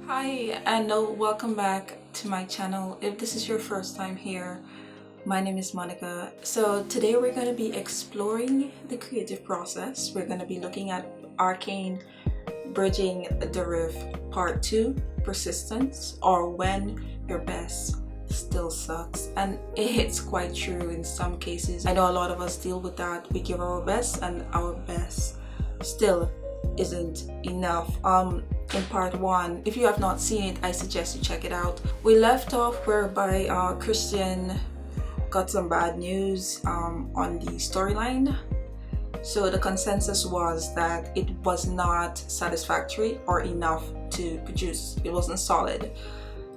Hi and welcome back to my channel. If this is your first time here, my name is Monica. So today we're going to be exploring the creative process. We're going to be looking at Arcane Bridging the Rift Part 2, Persistence, or When Your Best Still Sucks. And it's quite true in some cases. I know a lot of us deal with that. We give our best and our best still isn't enough. In part one, if you have not seen it, I suggest you check it out. We left off whereby Christian got some bad news on the storyline. So the consensus was that it was not satisfactory or enough to produce. It wasn't solid.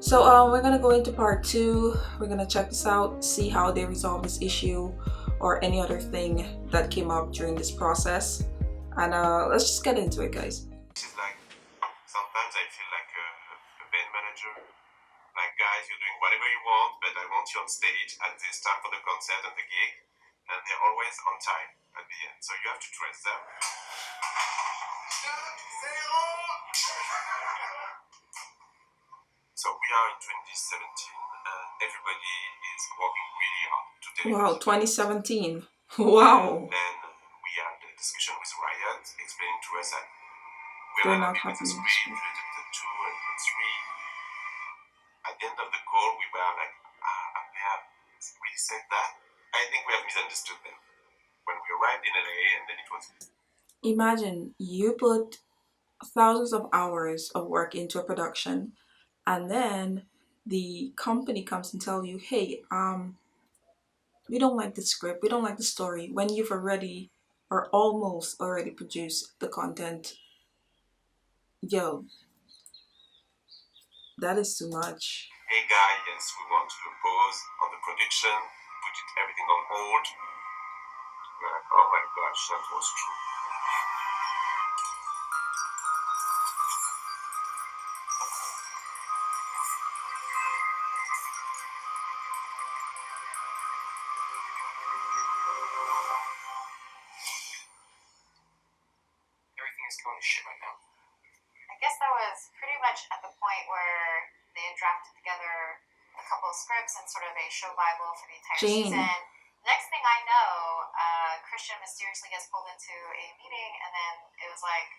So we're gonna go into part two. We're gonna check this out, see how they resolve this issue or any other thing that came up during this process. And let's just get into it, guys. It's like sometimes I feel like a band manager. Like, guys, you're doing whatever you want, but I want you on stage at this time for the concert and the gig, and they're always on time at the end. So you have to trust them. So we are in 2017, and everybody is working really hard to deliver. Wow, 2017. Wow. Then we had a discussion with Riot explaining to us that They're we're not not happy with happy. the script, the 2 and the 3. At the end of the call, we were like, we have really said that. I think we have misunderstood them. When we arrived in LA, and then it was. Imagine you put thousands of hours of work into a production, and then the company comes and tell you, hey, we don't like the script, we don't like the story, when you've already or almost already produced the content. Yo, that is too much. Hey guy, yes, we want to do a pause on the production, put everything on hold. We're like, oh my gosh, that was true. Everything is going to shit right now. I guess that was pretty much at the point where they had drafted together a couple of scripts and sort of a show bible for the entire Jane. season. Next thing I know, Christian mysteriously gets pulled into a meeting, and then it was like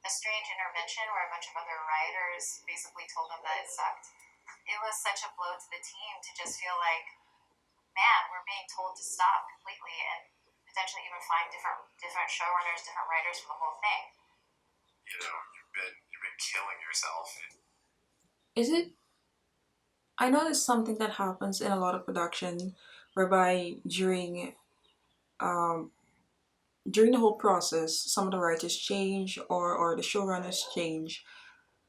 a strange intervention where a bunch of other writers basically told him that it sucked. It was such a blow to the team to just feel like, man, we're being told to stop completely and potentially even find different showrunners, different writers for the whole thing. You know, you've been killing yourself. Is it? I know it's something that happens in a lot of production, whereby um, during the whole process, some of the writers change or the showrunners change.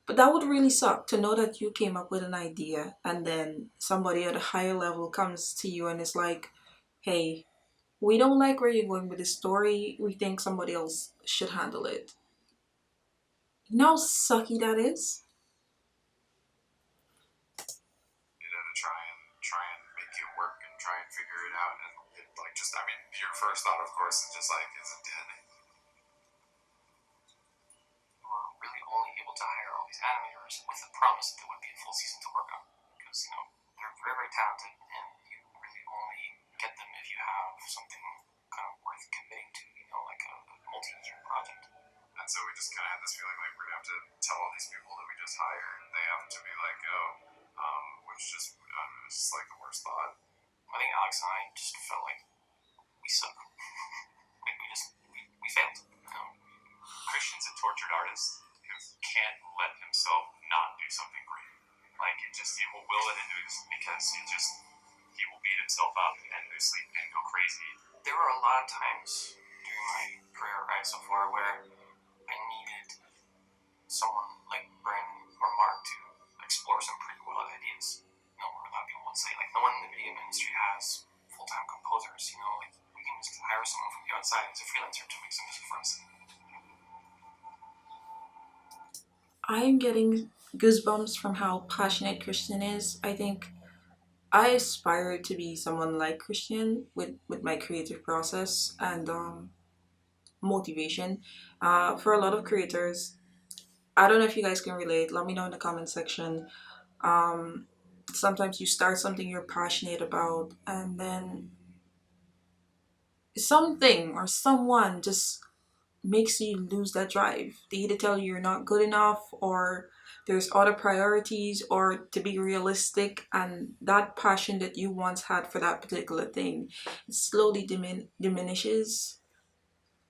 But that would really suck to know that you came up with an idea and then somebody at a higher level comes to you and is like, hey, we don't like where you're going with this story. We think somebody else should handle it. You know how sucky that is? You know, to try and make it work and try and figure it out, and like, just, I mean, your first thought, of course, is just like, is it dead? We were really only able to hire all these animators with the promise that there would be a full season to work on, because, you know, they're very, very talented, and you really only get them if you have something kind of worth committing to, you know, like a multi-year project. And so we just kind of had this feeling like we're gonna have to tell all these people that we just hired, they have to be like, oh, which just, it's just like the worst thought. I think Alex and I just felt like we suck. Like we failed. You know? Christian's a tortured artist who can't let himself not do something great. Like, he will will it into this because he will beat himself up and lose sleep and go crazy. There were a lot of times during my career, right, so far, where I needed someone like Brandon or Mark to explore some pretty wild ideas. You know, where a lot of people would say, like, no one in the video industry has full-time composers, you know, like, we can just hire someone from the outside as a freelancer to make some music for us. I am getting goosebumps from how passionate Christian is. I think I aspire to be someone like Christian with my creative process and motivation. For a lot of creators, I don't know if you guys can relate. Let me know in the comment section. Um, Sometimes you start something you're passionate about, and then something or someone just makes you lose that drive. They either tell you you're not good enough, or there's other priorities, or to be realistic, and that passion that you once had for that particular thing slowly diminishes.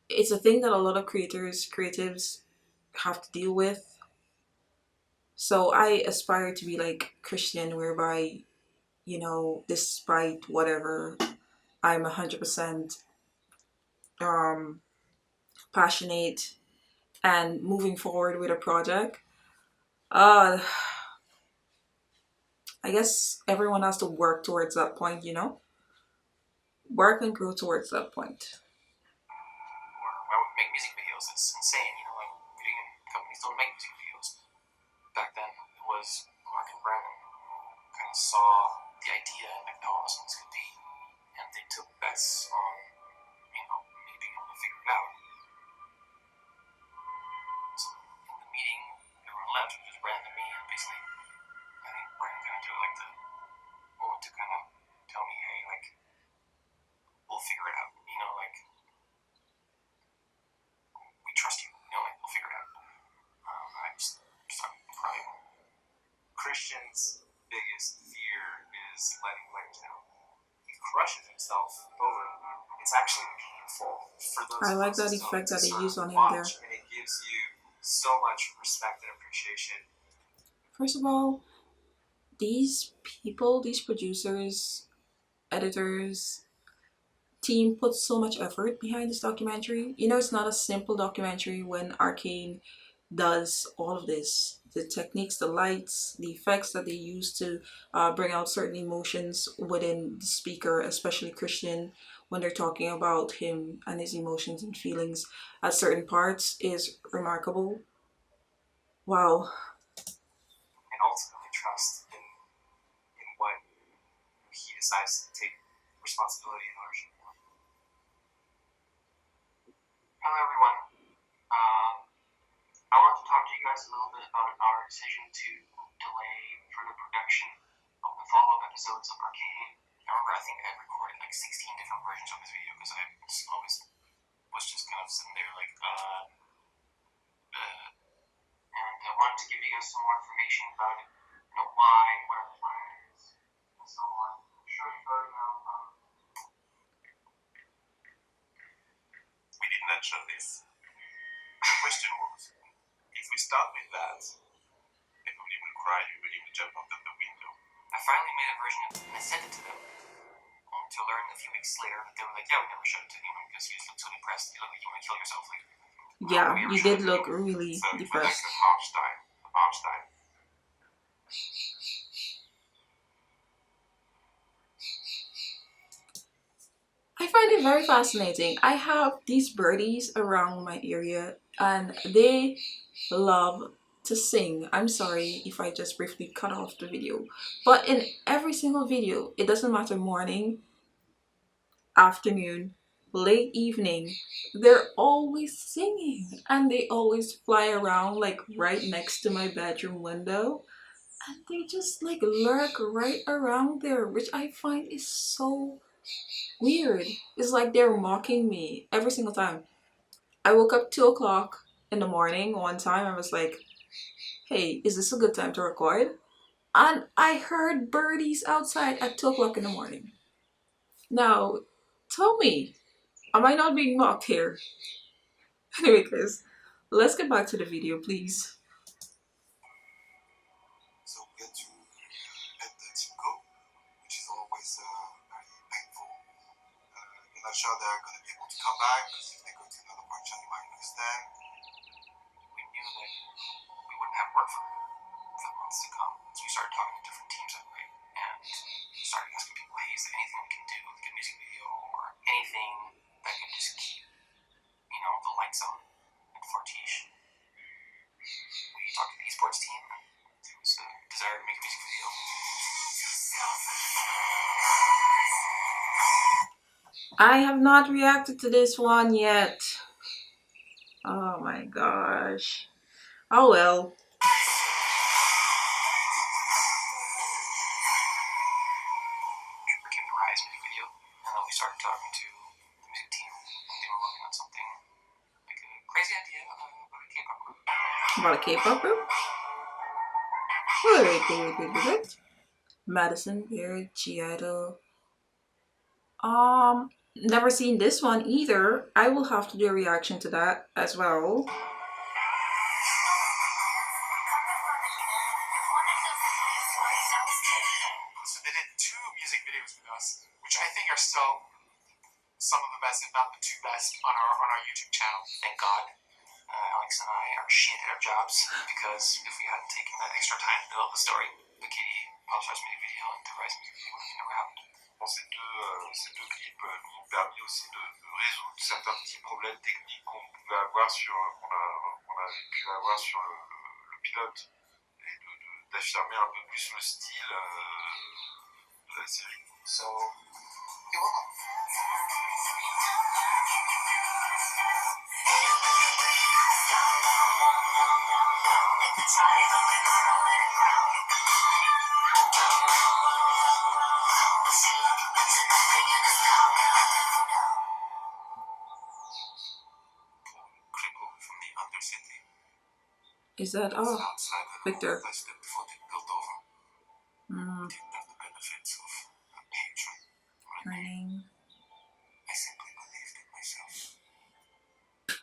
It's a thing that a lot of creatives have to deal with. So I aspire to be like Christian, whereby, despite whatever, I'm 100% um, passionate and moving forward with a project. Uh, I guess everyone has to work towards that point, work and grow towards that point. Or why would we make music videos? It's insane, like video game companies don't make music videos. Back then, it was Mark and Brandon who kind of saw the idea and like how awesome this could be, and they took bets on, me being able to figure it out. So in the meeting, everyone left, which was Brandon and me, and basically, I think Brandon kind of took like the moment to kind of tell me, hey, like, we'll figure it out, like, we trust you, like, we'll figure it out. I just started crying. Christian's biggest fear is letting light down. He crushes himself over it. It's actually painful for those I like that closest to him effect to that they sort use of on him there. watch, and it gives you so much respect and appreciation. First of all, these people, these producers, editors, team put so much effort behind this documentary. It's not a simple documentary when Arcane does all of this. The techniques, the lights, the effects that they use to bring out certain emotions within the speaker, especially Christian, when they're talking about him and his emotions and feelings at certain parts, is remarkable. Wow. And ultimately trust in what he decides to take responsibility and ownership for. Hello, everyone. I want to talk to you guys a little bit about our decision to delay further production of the follow-up episodes of Arcane. I remember I think I recorded like 16 different versions of this video because I always was just kind of sitting there like, and I wanted to give you guys some more information about it, why, what our plans, and so on. Show you photo now. We didn't mention this. The question was, if we start with that, everybody will cry, everybody will jump out of the window. I finally made a version of it and I sent it to them. To learn a few weeks later that they were like, yeah, we never showed it to anyone because you just looked so depressed. You look like you want to kill yourself. Like, Yeah, you did look really depressed. The bombs died. I find it very fascinating. I have these birdies around my area and they love to sing. I'm sorry if I just briefly cut off the video, but in every single video, it doesn't matter morning, afternoon, late evening, they're always singing and they always fly around like right next to my bedroom window, and they just like lurk right around there, which I find is so weird. It's like they're mocking me every single time. I woke up 2 o'clock in the morning one time. I was like, hey, is this a good time to record? And I heard birdies outside at 2 o'clock in the morning. Now, tell me, am I not being mocked here? Anyway, guys, let's get back to the video, please. So we had to let the team go, which is always very painful. You're not sure they're going to be able to come back because if they go to another branch, you might lose them. We knew that we wouldn't have work for the months to come, so we started talking to different teams that way, and we started asking people, hey, is there anything we can do, like a music video or anything that can just keep, the lights on at Fortiche. We talked to the esports team, and there was a desire to make a music video. I have not reacted to this one yet. Oh my gosh. Oh well. Became the Rise music video, and then we started talking to the music team. They were working on something like a crazy idea about a K-pop group. About a K-pop group? Wait. Madison Beer, G-Idol. Never seen this one either. I will have to do a reaction to that as well. So they did 2 music videos with us, which I think are still some of the best, if not the 2 best, on our YouTube channel. Thank God. Alex and I are shit at our jobs because if we hadn't taken that extra time to develop the story, the Katie Pulsar's music video and the Rise music video would have never happened. Bon, ces deux clips nous ont permis aussi de résoudre certains petits problèmes techniques qu'on pouvait avoir qu'on avait pu avoir sur le pilote et d'affirmer un peu plus le style de la série. So, you're welcome. Is that Victor? Running. I simply believed in myself. At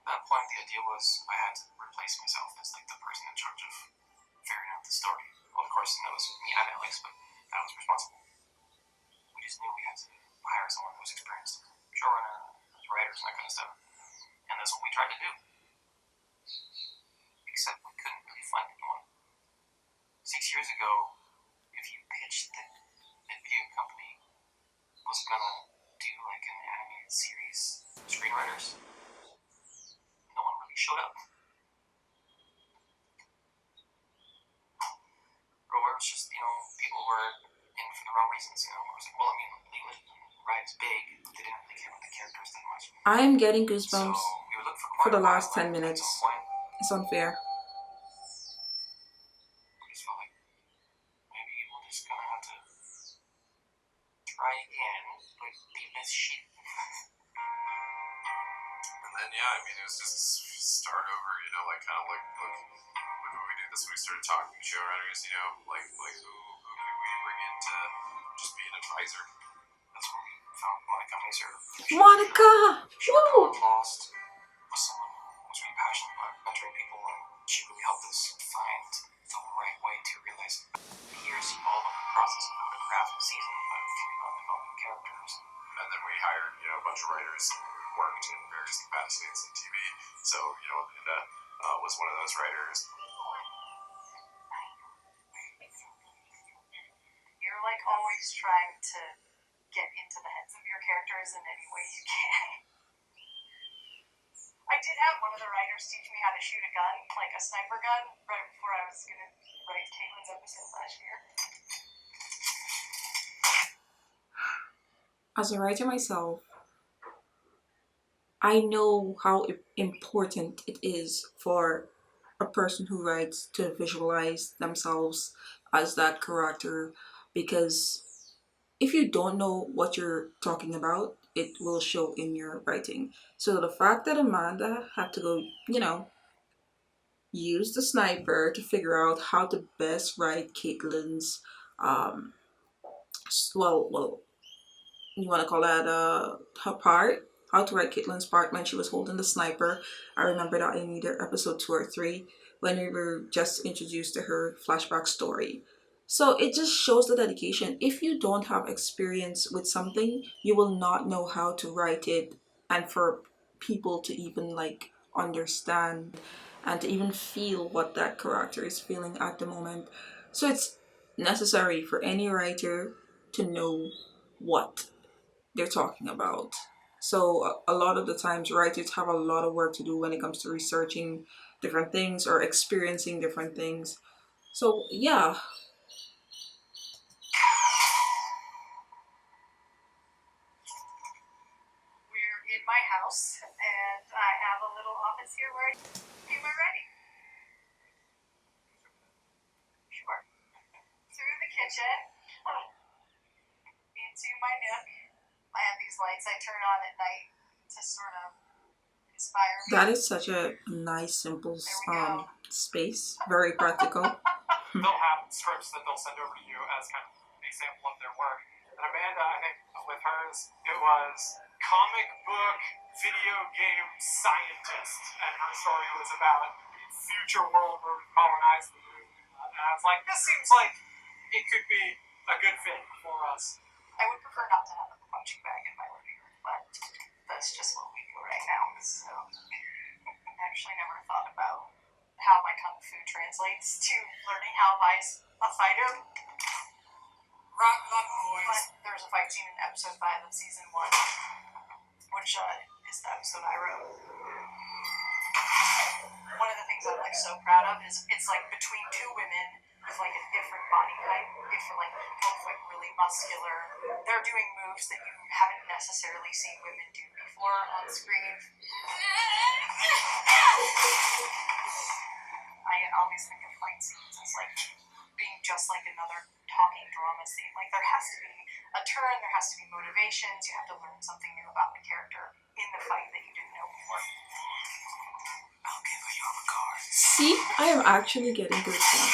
that point, the idea was I had to replace myself as like the person in charge of figuring out the story. Well, of course, that was me and Alex, but I was responsible. We just knew we had to hire someone who was experienced, showrunner, writers, and that kind of stuff. And that's what we tried to do. Except we couldn't really find anyone. 6 years ago, if you pitched that a video company was gonna do like an animated series, screenwriters, no one really showed up. Or it was just, people were in for the wrong reasons, It was like, well, I mean, Leland Ride is big, but they didn't really care about the characters that much. I am getting goosebumps So we would look for the quite a last while, 10 minutes. At some point, It's unfair. we just felt like maybe we're just gonna have to try again, but be less shit. And then, yeah, I mean, it was just start over, like kind of like, look what we did. That's when we started talking to showrunners, like who could we bring in to just be an advisor. That's when we found Monica Mazer. Monica! She was Woo! lost was someone who was really passionate about mentoring people, and she really helped us find the right way to realize here's all of the process of how to craft a season of developing characters. And then we hired, a bunch of writers who worked in various capacities in TV. So, Linda was one of those writers. You're like always trying to get into the heads of your characters in any way you can. I did have one of the writers teach me how to shoot a gun, like a sniper gun, right before I was going to write Caitlin's episode last year. As a writer myself, I know how important it is for a person who writes to visualize themselves as that character, because if you don't know what you're talking about, it will show in your writing. So the fact that Amanda had to go, use the sniper to figure out how to best write Caitlyn's, um, well, you want to call that her part, how to write Caitlyn's part when she was holding the sniper. I remember that in either episode 2 or 3 when we were just introduced to her flashback story. So it just shows the dedication. If you don't have experience with something, you will not know how to write it, and for people to even like understand and to even feel what that character is feeling at the moment. So it's necessary for any writer to know what they're talking about. So a lot of the times writers have a lot of work to do when it comes to researching different things or experiencing different things. So yeah. We're in my house, and I have a little office here where I do my writing. kitchen. Into my nook. I have these lights I turn on at night to sort of inspire me. That is such a nice, simple space. Very practical. They'll have scripts that they'll send over to you as kind of an example of their work. And Amanda, I think with hers, it was comic book video game scientist, and her story was about future world where we colonize the moon. And I was like, this seems like it could be a good fit for us. I would prefer not to have a punching bag in my living room, but that's just what we do right now. So I actually never thought about how my kung fu translates to learning how to fight a fighter. Rock boys. But there's a fight scene in episode 5 of season 1, which is the episode I wrote. One of the things I'm like so proud of is it's like between two women with like a different body type. If you're like both like really muscular, they're doing moves that you haven't necessarily seen women do before on screen. I always think of fight scenes as like being just like another talking drama scene. Like there has to be a turn, there has to be motivations, you have to learn something new about the character in the fight that you didn't know before. I'll give you all the cards. See, I am actually getting good stuff.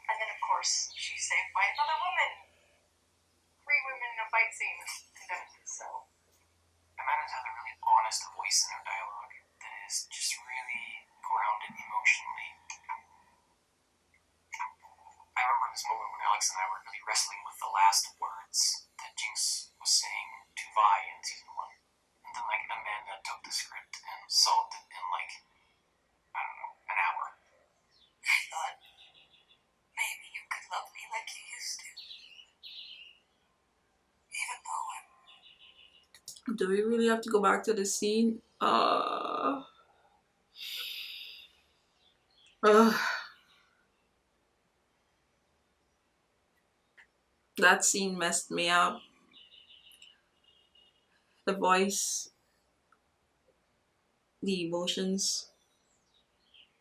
And then of course she's saved by another woman. 3 women in a fight scene. So Amanda's has a really honest voice in her dialogue that is just really grounded emotionally. I remember this moment when Alex and I were really wrestling with the last words that Jinx was saying to Vi in season 1. And then like Amanda took the script and solved it in like, I don't know, an hour. I thought maybe you could love me like you used to. Even though I'm... Do we really have to go back to the scene? That scene messed me up. The voice, the emotions,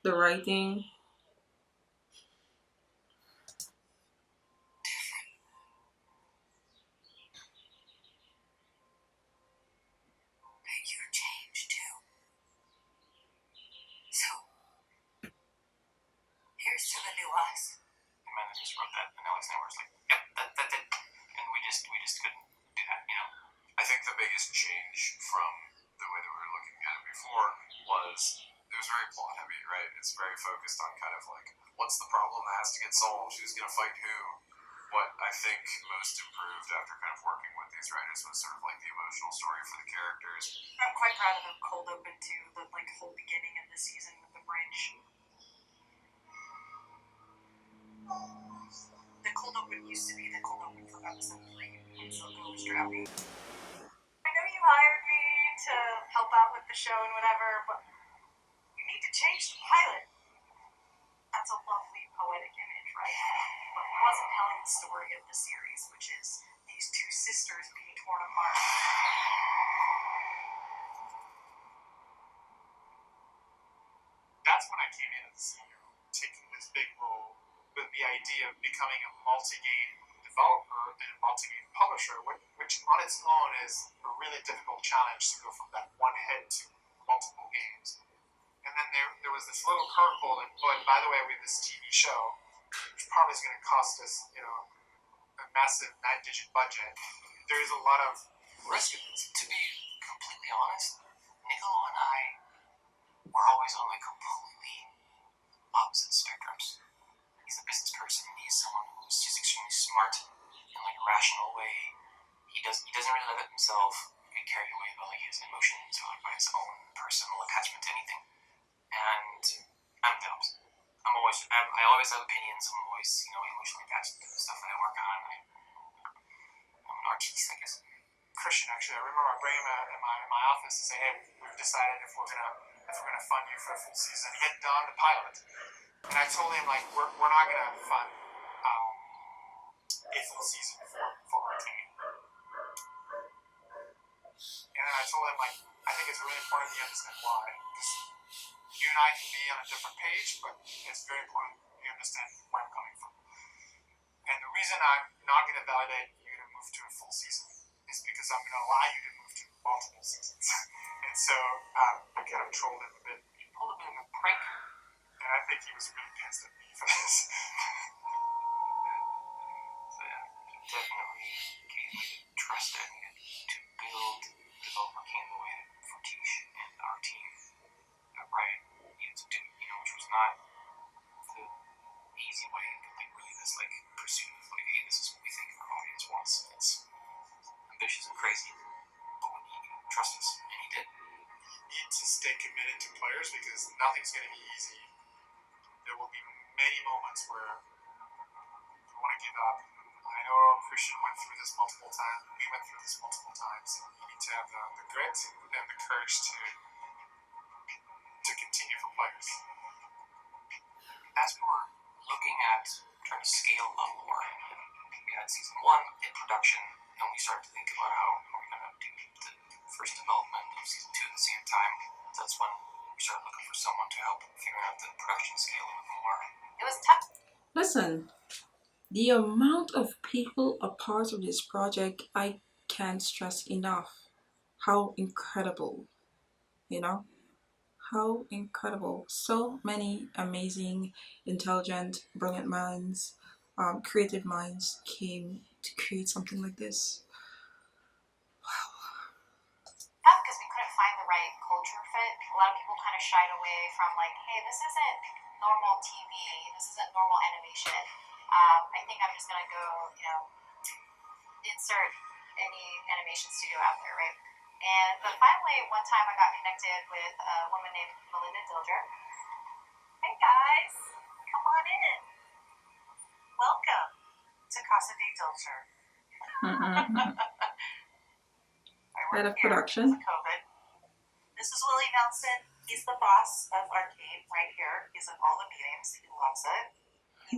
the writing. You changed too. So, here's to the new us. Amanda just wrote that, and Alex and I were just like, yep, that's it. And we just couldn't do that, you know? I think the biggest change from the way that we were looking at it before was it was very plot heavy, right? It's very focused on kind of like, what's the problem that has to get solved? Who's going to fight who? What I think most improved after kind of working with these writers was sort of like the emotional story for the characters. I'm quite proud of the cold open too, the like whole beginning of the season with the bridge. The cold open used to be the cold open from episode 3 when Silco was drowning. I know you hired me to help out with the show and whatever, but you need to change the pilot. That's a lovely poetic image, right? But it wasn't telling the story of the series, which is these 2 sisters being torn apart. That's when I came in as taking this big role with the idea of becoming a multi-game developer and a multi-game publisher, which on its own is a really difficult challenge to go from that one head to multiple games. And then there was this little curveball that, oh, and by the way, we have this TV show, which probably is going to cost us, a massive 9-digit budget. There is a lot of risk in this. To be completely honest, Niccolo and I were always on like completely opposite spectrums. He's a business person. He's someone who's just extremely smart in like a rational way. He doesn't really let himself get carried away by like his emotions or like by his own personal attachment to anything. And I'm the opposite. I always have opinions. I'm always, emotionally attached to the stuff that I work on. I'm an artiste, I guess. Christian, actually, I remember bringing him in my office to say, hey, we've decided if we're gonna fund you for a full season, get done the pilot. And I told him like we're not gonna fund a full season for Arcane. And then I told him like I think it's really important you understand why. Because you and I can be on a different page, but it's very important you understand where I'm coming from. And the reason I'm not going to validate you to move to a full season is because I'm going to allow you to move to multiple seasons. And so I kind of trolled him a bit. You pulled a bit of a prank. And I think he was really pissed at me for this. So yeah, definitely occasionally trust it to develop Arcane the way that Fortiche and our team at Riot needed to do, which was not the easy way, but like really this like pursuit of like, hey, this is what we think our audience wants. It's ambitious and crazy, but we need you to trust us, and he did. You need to stay committed to players because nothing's going to be easy. There will be many moments where you want to give up. I know Christian went through this multiple times. We went through this multiple times. You need to have the grit and the courage to continue for players. As we were looking at trying to scale up more, we had season 1 in production, and we started to think about how we're going to do the first development of season 2 at the same time. That's when we started looking for someone to help figure out the production scale a little more. It was tough. Listen, the amount of people a part of this project, I can't stress enough how incredible, how incredible. So many amazing, intelligent, brilliant minds, creative minds came to create something like this. Because we couldn't find the right culture fit. A lot of people kind of shied away from like, hey, this isn't normal TV, this isn't normal animation. I think I'm just gonna go, insert any animation studio out there, right? But finally, one time I got connected with a woman named Melinda Dilger. Hey guys, come on in. Welcome to Casa de Dilger. Head of production. COVID. This is Willie Nelson. He's the boss of Arcane right here. He's in all the meetings. He loves it.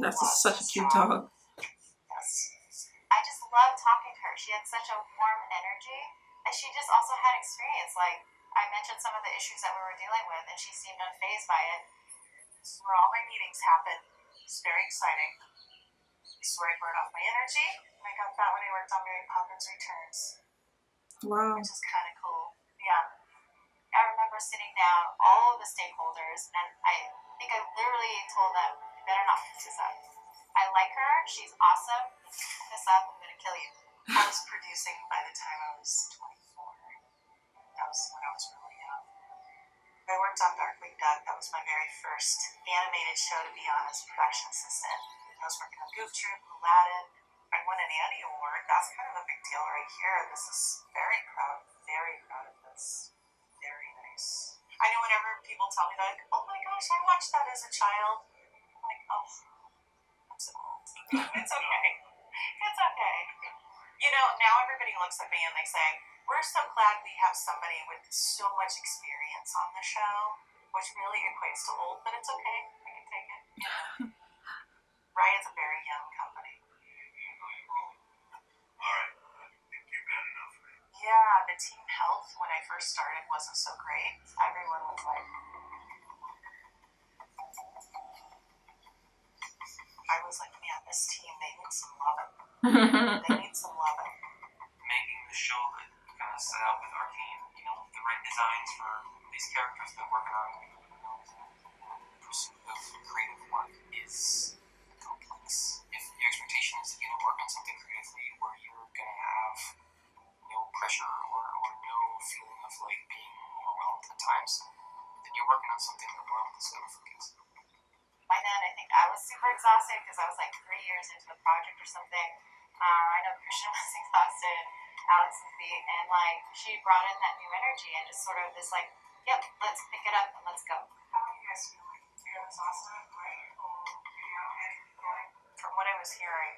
That's such a cute dog. Yes. I just love talking to her. She had such a warm energy. And she just also had experience. Like, I mentioned some of the issues that we were dealing with, and she seemed unfazed by it. This is where all my meetings happen. It's very exciting. This is where I burn off my energy. And I got that when I worked on Mary Poppins Returns. Wow. Which is kind of cool. Yeah. I remember sitting down, all of the stakeholders, and I think I literally told them, you better not fix this up. I like her, she's awesome. If you fix this up, I'm going to kill you. I was producing by the time I was 24. That was when I was really young. I worked on Darkwing Duck. That was my very first animated show to be on as a production assistant. I was working on Goof Troop, Aladdin. I won an Annie Award. That's kind of a big deal right here. This is very proud of this. Very nice. I know whenever people tell me that, like, oh my gosh, I watched that as a child. I'm like, oh, I'm so old. It's okay. It's okay. Now everybody looks at me and they say, we're so glad we have somebody with so much experience on the show, which really equates to old, but it's okay. I can take it. Riot's a very young company. Alright, I think you've had enough. Yeah, the team health when I first started wasn't so great. Everyone was like, man, this team, they need some loving. They need some loving. Making the show that kind of set out with Arcane, the right designs for these characters that work on, pursuit of creative work is complex. If your expectation is that you're going to work on something creatively where you're going to have no pressure or no feeling of like being overwhelmed at times, then you're working on something that overwhelmed is going to focus. By then, I think I was super exhausted because I was like 3 years into the project or something. I know Christian was exhausted, Alex and me, and like she brought in that new energy and just sort of this like, yep, let's pick it up and let's go. How are you guys feeling? You're exhausted, right? From what I was hearing,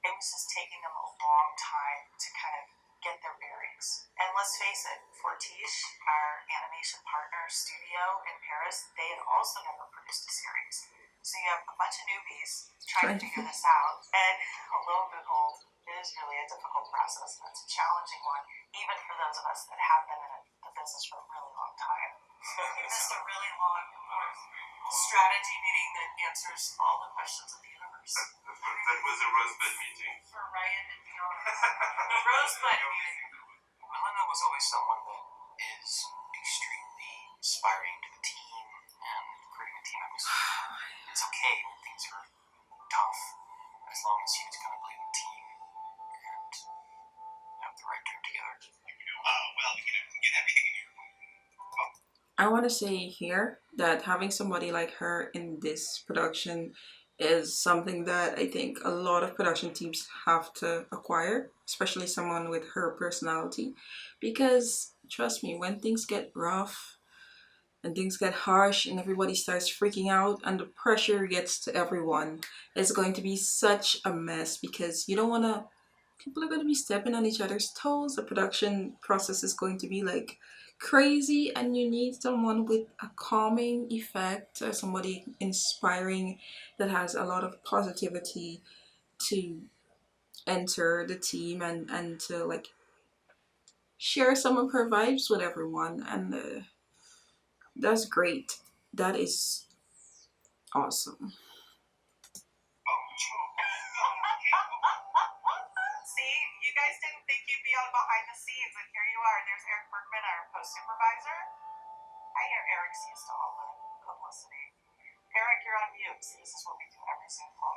it was just taking them a long time to kind of get their bearings. And let's face it, Fortiche, our animation partner studio in Paris, they had also never produced a series. So you have a bunch of newbies trying to figure this out. And lo and behold, it is really a difficult process. And it's a challenging one, even for those of us that have been in the business for a really long time. You missed a really long, important strategy meeting that answers all the questions of the universe. That was a rosebud meeting. For Ryan and beyond. Rosebud meeting. Melinda was always someone that is extremely inspiring to the team and creating a team atmosphere. It's okay when things are tough, as long as you just kind of believe in the team and have the right term together. Well, we can get everything in here. I want to say here that having somebody like her in this production is something that I think a lot of production teams have to acquire, especially someone with her personality. Because trust me, when things get rough and things get harsh and everybody starts freaking out and the pressure gets to everyone, it's going to be such a mess because you don't want to. People are going to be stepping on each other's toes. The production process is going to be like crazy, and you need someone with a calming effect, somebody inspiring that has a lot of positivity to enter the team and to like share some of her vibes with everyone. And that's great. That is awesome. See, you guys didn't think you'd be on behind the scenes, and here you are. There's Eric Bergman, our post supervisor. I hear Eric's used to all the publicity. Eric, you're on mute. So this is what we do every Zoom call.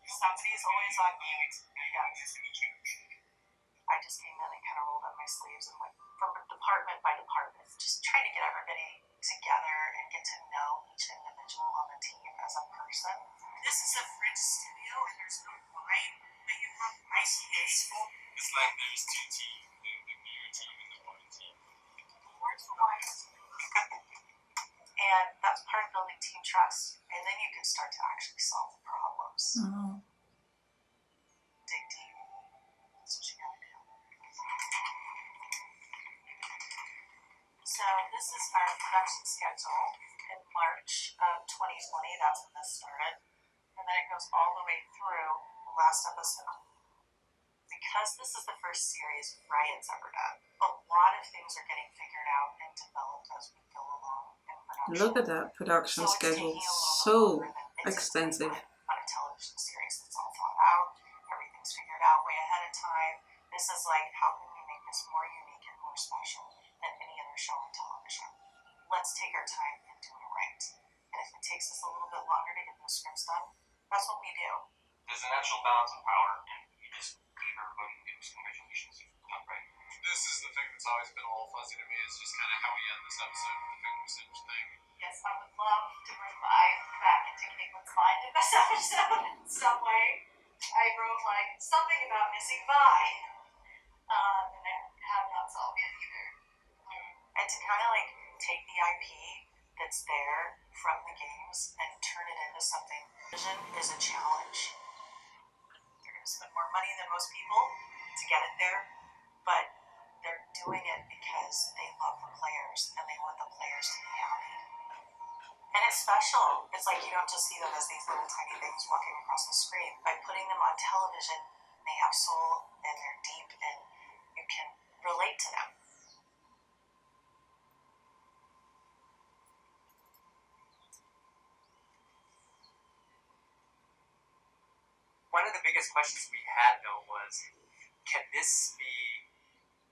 Somebody's always on mute. Yeah. I just came in and kind of rolled up my sleeves and went from department by department, just trying to get everybody together and get to know each individual on the team as a person. This is a French studio and there's no wine, but you have ice peaceful. It's like there's two teams, the beer team and the wine team. Where's the wine? And that's part of building team trust. And then you can start to actually solve the problems. Oh. Dig deep. That's what you gotta do. So this is our production schedule in March of 2020. That's when this started. And then it goes all the way through the last episode. Because this is the first series Riot's ever done, a lot of things are getting figured out and developed as we go along in production. Look at that production So schedule. it's taking a little So bit longer than it's extensive. on a television series that's all thought out. Everything's figured out way ahead of time. This is like, how can we make this more unique and more special than any other show on television? Let's take our time and do it right. And if it takes us a little bit longer to get those scripts done, that's what we do. There's a natural balance of power, and you just give everybody news. Congratulations, you've done right. This is the thing that's always been a little fuzzy to me, is just kind of how we end this episode with the finger singe thing. Yes, I would love to revive back into Caitlyn's mind in this episode in some way. I wrote like something about missing Vi, and I have not solved it either. And to kind of like take the IP that's there from the games and turn it into something vision is a challenge. They're going to spend more money than most people to get it there, but they're doing it because they love the players and they want the players to be happy. And it's special. It's like you don't just see them as these little tiny things walking across the screen. By putting them on television, they have soul and they're deep and you can relate to them. One of the biggest questions we had though was, can this be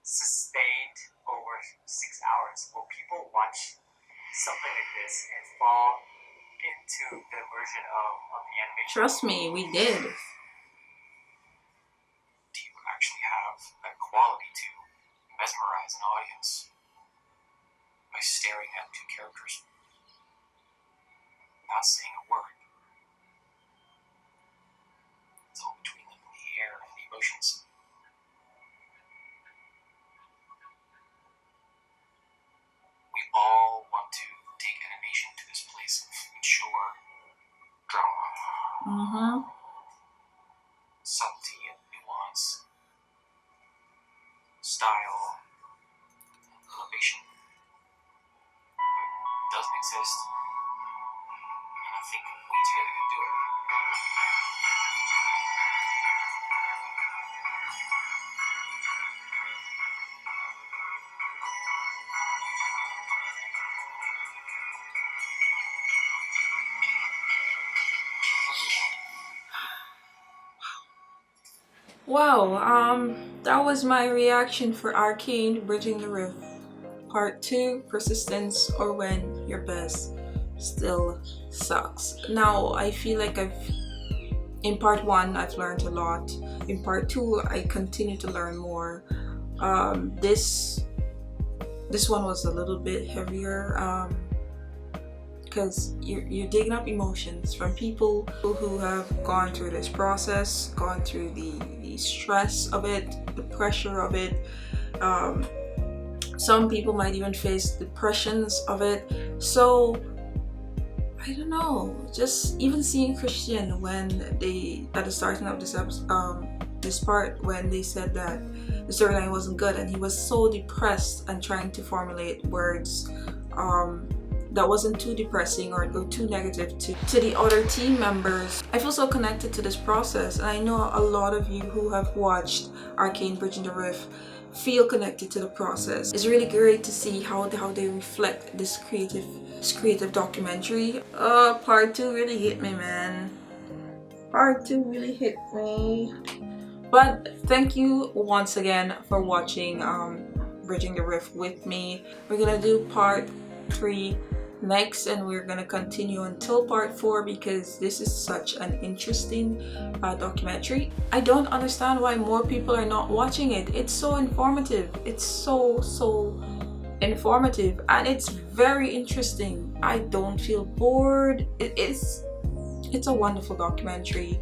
sustained over 6 hours? Will people watch something like this and fall into the immersion of the animation? Trust me, we did. Do you actually have that quality to mesmerize an audience by staring at two characters, not saying a word? It's all between them and the air and the emotions. We all want to take animation to this place of mature drama, Mm-hmm. subtlety and nuance, style, and elevation. But it doesn't exist, and I think we together can do it. Wow, that was my reaction for Arcane Bridging the Rift. Part 2, Persistence, or When Your Best Still Sucks. Now, I feel like in part 1, I've learned a lot. In part 2, I continue to learn more. This one was a little bit heavier, because you're digging up emotions from people who have gone through this process, gone through the stress of it, the pressure of it. Some people might even face depressions of it. So I don't know. Just even seeing Christian when they at the starting of this episode, this part when they said that the storyline wasn't good and he was so depressed and trying to formulate words that wasn't too depressing or too negative to the other team members. I feel so connected to this process, and I know a lot of you who have watched Arcane Bridging the Rift feel connected to the process. It's really great to see how they reflect this creative documentary. Part 2 really hit me, man. Part 2 really hit me. But thank you once again for watching Bridging the Rift with me. We're gonna do part 3 next, and we're gonna continue until part 4 because this is such an interesting documentary. I don't understand why more people are not watching it. It's so informative. It's so informative, and it's very interesting. I don't feel bored. It's a wonderful documentary.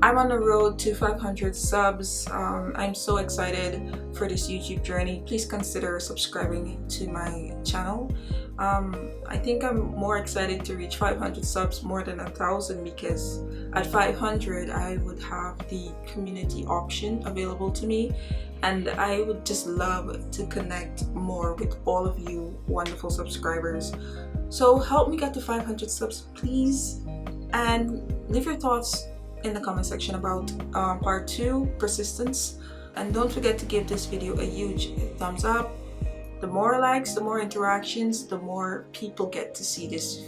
I'm on the road to 500 subs. I'm so excited for this YouTube journey. Please consider subscribing to my channel. I think I'm more excited to reach 500 subs more than 1,000, because at 500 I would have the community option available to me, and I would just love to connect more with all of you wonderful subscribers. So help me get to 500 subs, please, and leave your thoughts in the comment section about part 2, Persistence, and don't forget to give this video a huge thumbs up. The more likes, the more interactions, the more people get to see this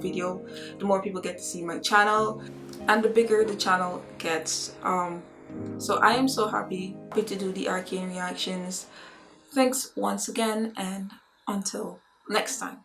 video, the more people get to see my channel, and the bigger the channel gets. So I am so happy to do the Arcane reactions. Thanks once again, and until next time.